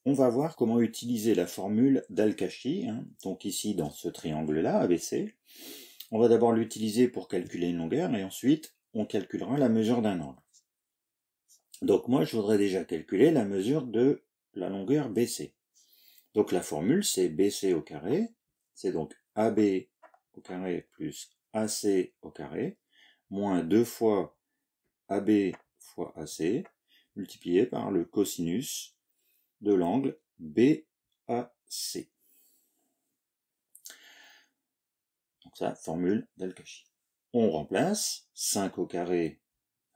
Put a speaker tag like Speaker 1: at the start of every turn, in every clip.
Speaker 1: on va voir comment utiliser la formule d'Al-Kashi, donc ici dans ce triangle-là, ABC. On va d'abord l'utiliser pour calculer une longueur, et ensuite on calculera la mesure d'un angle. Donc moi je voudrais déjà calculer la mesure de la longueur BC. Donc la formule c'est BC au carré, c'est donc AB au carré plus AC au carré, moins 2 fois AB fois AC, multiplié par le cosinus de l'angle BAC. Donc ça, formule d'Al-Kashi. On remplace 5 au carré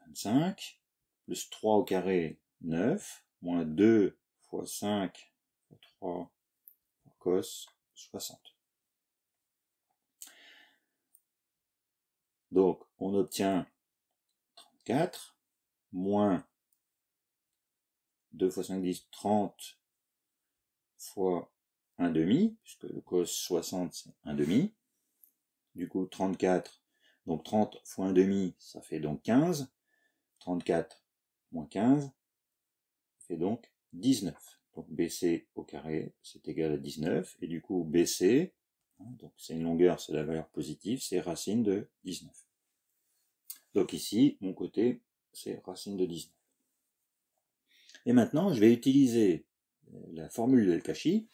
Speaker 1: 25, plus 3 au carré 9, moins 2 fois 5 fois 3 fois cos 60. Donc on obtient 34, moins 2 fois 5, 10, 30 fois 1 demi, puisque le cos 60 c'est 1 demi. Du coup 34, donc 30 fois 1 demi, ça fait donc 15. 34 moins 15 fait donc 19. Donc BC au carré, c'est égal à 19. Et du coup BC, donc c'est une longueur, c'est la valeur positive, c'est racine de 19. Donc ici, mon côté, c'est racine de 19. Et maintenant, je vais utiliser la formule d'Al-Kashi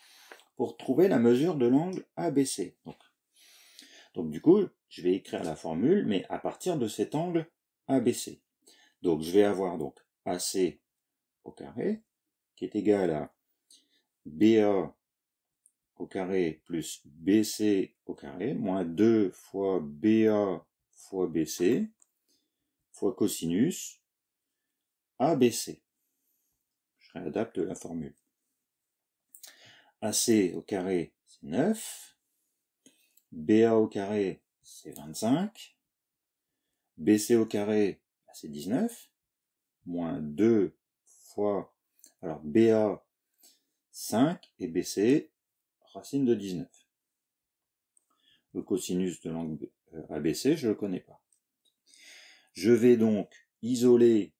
Speaker 1: pour trouver la mesure de l'angle ABC. Donc du coup, je vais écrire la formule, mais à partir de cet angle ABC. Donc je vais avoir donc AC au carré, qui est égal à BA au carré plus BC au carré, moins 2 fois BA fois BC, fois cosinus ABC. Je réadapte la formule. AC au carré, c'est 9. BA au carré, c'est 25. BC au carré, c'est 19. Moins 2 fois, alors BA, 5, et BC, racine de 19. Le cosinus de l'angle ABC, je ne le connais pas. Je vais donc isoler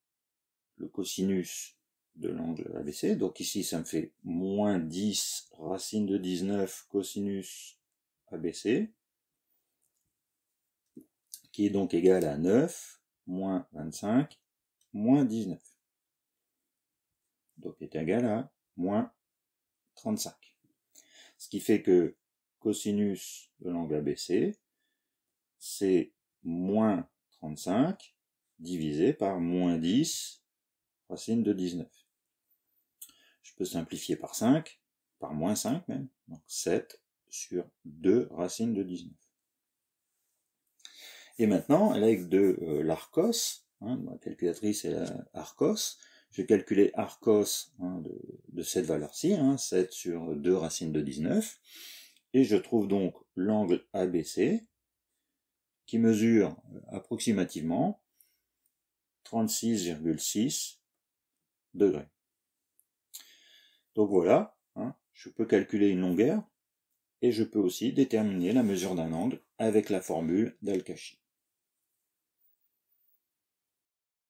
Speaker 1: le cosinus de l'angle ABC. Donc ici, ça me fait moins 10 racine de 19 cosinus ABC, qui est donc égal à 9 moins 25 moins 19. Donc est égal à moins 35. Ce qui fait que cosinus de l'angle ABC, c'est moins 35 divisé par moins 10 racine de 19. Je peux simplifier par 5, par moins 5 même, donc 7 sur 2 racine de 19. Et maintenant, avec de l'Arcos, ma calculatrice est la Arcos, je vais calculer Arcos de cette valeur-ci, 7 sur 2 racine de 19, et je trouve donc l'angle ABC, qui mesure approximativement 36,6 degrés. Donc voilà, je peux calculer une longueur, et je peux aussi déterminer la mesure d'un angle avec la formule d'Al-Kashi.